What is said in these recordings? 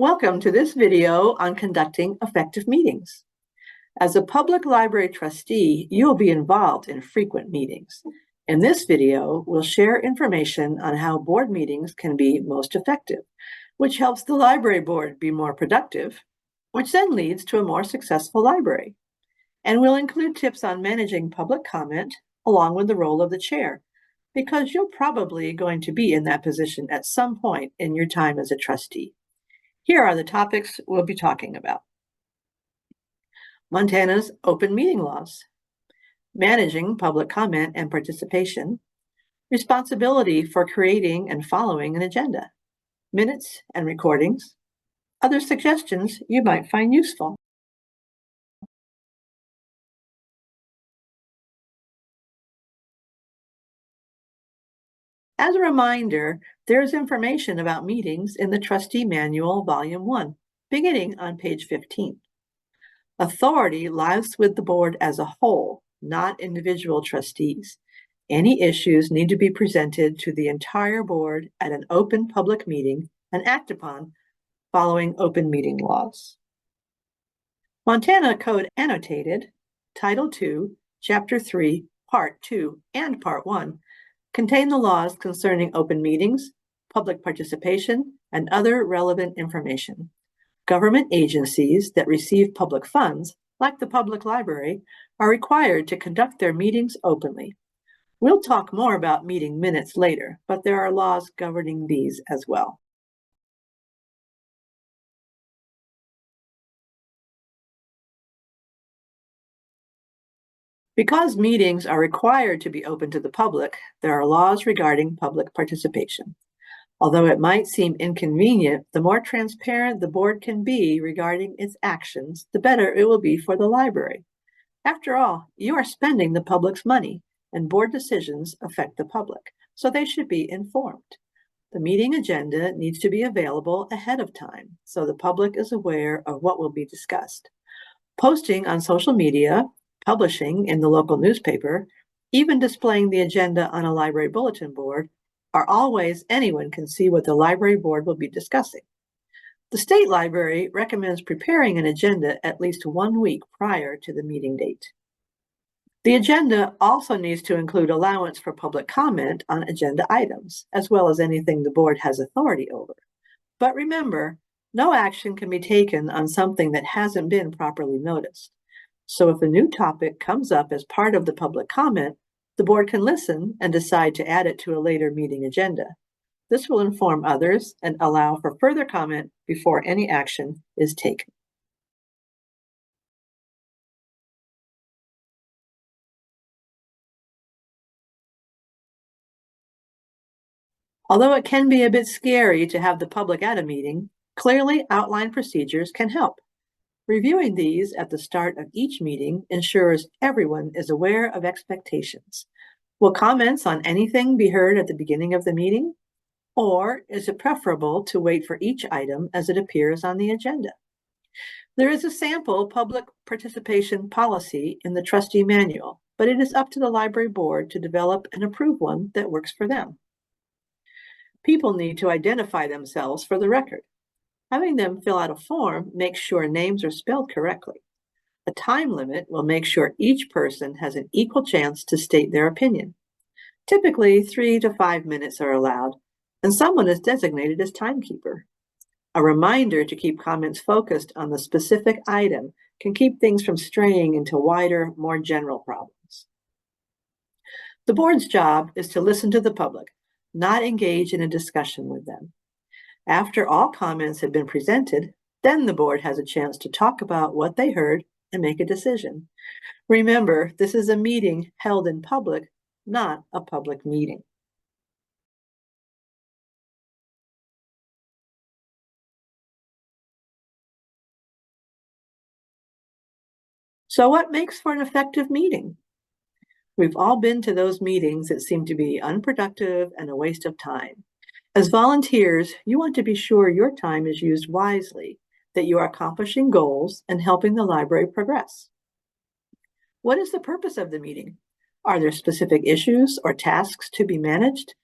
Welcome to this video on conducting effective meetings. As a public library trustee, you will be involved in frequent meetings. In this video, we'll share information on how board meetings can be most effective, which helps the library board be more productive, which then leads to a more successful library. And we'll include tips on managing public comment along with the role of the chair, because you're probably going to be in that position at some point in your time as a trustee. Here are the topics we'll be talking about. Montana's open meeting laws, managing public comment and participation, responsibility for creating and following an agenda, minutes and recordings, other suggestions you might find useful. As a reminder, there's information about meetings in the Trustee Manual, Volume 1, beginning on page 15. Authority lies with the board as a whole, not individual trustees. Any issues need to be presented to the entire board at an open public meeting and act upon following open meeting laws. Montana Code Annotated, Title II, Chapter 3, Part 2, and Part 1 contain the laws concerning open meetings, public participation, and other relevant information. Government agencies that receive public funds, like the public library, are required to conduct their meetings openly. We'll talk more about meeting minutes later, but there are laws governing these as well. Because meetings are required to be open to the public, there are laws regarding public participation. Although it might seem inconvenient, the more transparent the board can be regarding its actions, the better it will be for the library. After all, you are spending the public's money, and board decisions affect the public, so they should be informed. The meeting agenda needs to be available ahead of time, so the public is aware of what will be discussed. Posting on social media, publishing in the local newspaper, even displaying the agenda on a library bulletin board are all ways anyone can see what the library board will be discussing. The state library recommends preparing an agenda at least 1 week prior to the meeting date. The agenda also needs to include allowance for public comment on agenda items, as well as anything the board has authority over. But remember, no action can be taken on something that hasn't been properly noticed. So if a new topic comes up as part of the public comment, the board can listen and decide to add it to a later meeting agenda. This will inform others and allow for further comment before any action is taken. Although it can be a bit scary to have the public at a meeting, clearly outlined procedures can help. Reviewing these at the start of each meeting ensures everyone is aware of expectations. Will comments on anything be heard at the beginning of the meeting? Or is it preferable to wait for each item as it appears on the agenda? There is a sample public participation policy in the trustee manual, but it is up to the library board to develop and approve one that works for them. People need to identify themselves for the record. Having them fill out a form makes sure names are spelled correctly. A time limit will make sure each person has an equal chance to state their opinion. Typically, 3 to 5 minutes are allowed, and someone is designated as timekeeper. A reminder to keep comments focused on the specific item can keep things from straying into wider, more general problems. The board's job is to listen to the public, not engage in a discussion with them. After all comments have been presented, then the board has a chance to talk about what they heard and make a decision. Remember, this is a meeting held in public, not a public meeting. So what makes for an effective meeting? We've all been to those meetings that seem to be unproductive and a waste of time. As volunteers, you want to be sure your time is used wisely, that you are accomplishing goals and helping the library progress. What is the purpose of the meeting? Are there specific issues or tasks to be managed?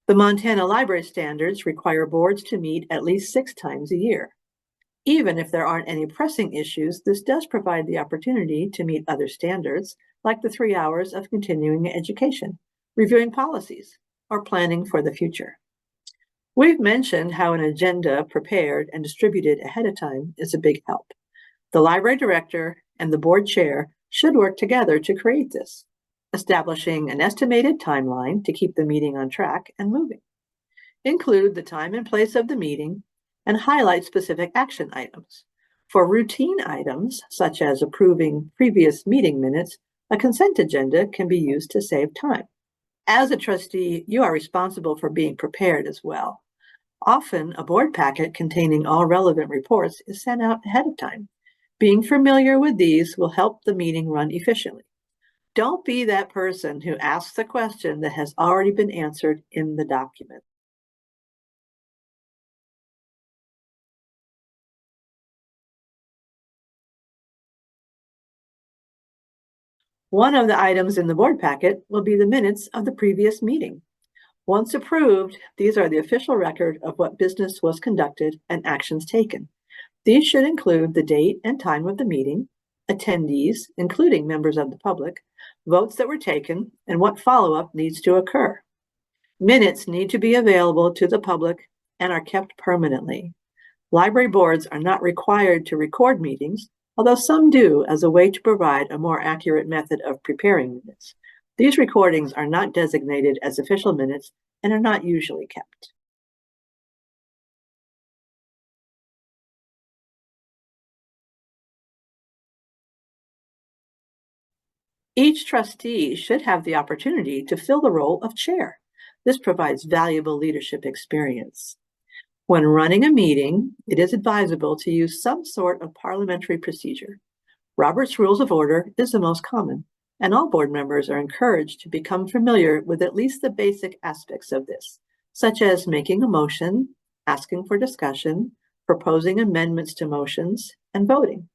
The Montana Library Standards require boards to meet at least 6 times a year. Even if there aren't any pressing issues, this does provide the opportunity to meet other standards, like the 3 hours of continuing education, reviewing policies, or planning for the future. We've mentioned how an agenda prepared and distributed ahead of time is a big help. The library director and the board chair should work together to create this, establishing an estimated timeline to keep the meeting on track and moving. Include the time and place of the meeting and highlight specific action items. For routine items, such as approving previous meeting minutes, a consent agenda can be used to save time. As a trustee, you are responsible for being prepared as well. Often, a board packet containing all relevant reports is sent out ahead of time. Being familiar with these will help the meeting run efficiently. Don't be that person who asks a question that has already been answered in the document. One of the items in the board packet will be the minutes of the previous meeting. Once approved, these are the official record of what business was conducted and actions taken. These should include the date and time of the meeting, attendees, including members of the public, votes that were taken, and what follow-up needs to occur. Minutes need to be available to the public and are kept permanently. Library boards are not required to record meetings, although some do as a way to provide a more accurate method of preparing minutes. These recordings are not designated as official minutes and are not usually kept. Each trustee should have the opportunity to fill the role of chair. This provides valuable leadership experience. When running a meeting, it is advisable to use some sort of parliamentary procedure. Robert's Rules of Order is the most common, and all board members are encouraged to become familiar with at least the basic aspects of this, such as making a motion, asking for discussion, proposing amendments to motions, and voting.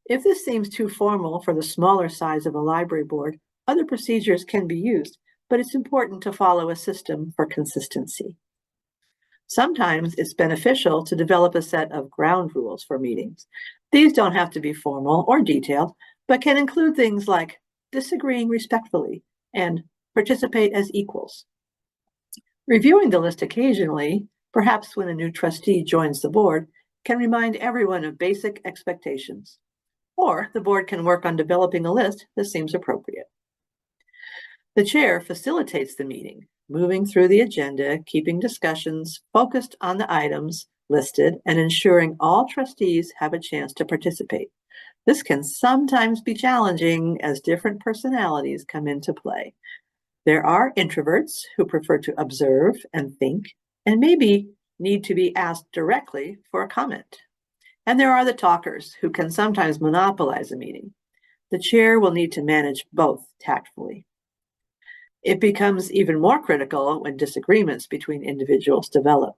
If this seems too formal for the smaller size of a library board, other procedures can be used, but it's important to follow a system for consistency. Sometimes it's beneficial to develop a set of ground rules for meetings. These don't have to be formal or detailed, but can include things like disagreeing respectfully and participate as equals. Reviewing the list occasionally, perhaps when a new trustee joins the board, can remind everyone of basic expectations. Or the board can work on developing a list that seems appropriate. The chair facilitates the meeting, moving through the agenda, keeping discussions focused on the items listed, and ensuring all trustees have a chance to participate. This can sometimes be challenging as different personalities come into play. There are introverts who prefer to observe and think, and maybe need to be asked directly for a comment. And there are the talkers who can sometimes monopolize a meeting. The chair will need to manage both tactfully. It becomes even more critical when disagreements between individuals develop.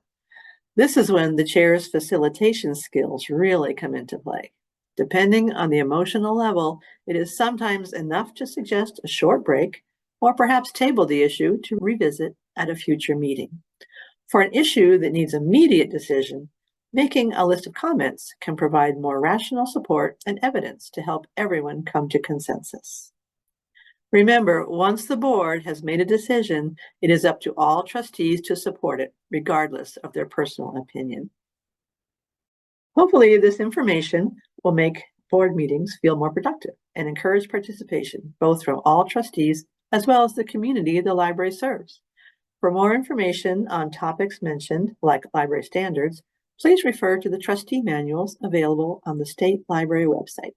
This is when the chair's facilitation skills really come into play. Depending on the emotional level, it is sometimes enough to suggest a short break or perhaps table the issue to revisit at a future meeting. For an issue that needs immediate decision, making a list of comments can provide more rational support and evidence to help everyone come to consensus. Remember, once the board has made a decision, it is up to all trustees to support it, regardless of their personal opinion. Hopefully, this information will make board meetings feel more productive and encourage participation, both from all trustees as well as the community the library serves. For more information on topics mentioned, like library standards, please refer to the trustee manuals available on the State Library website.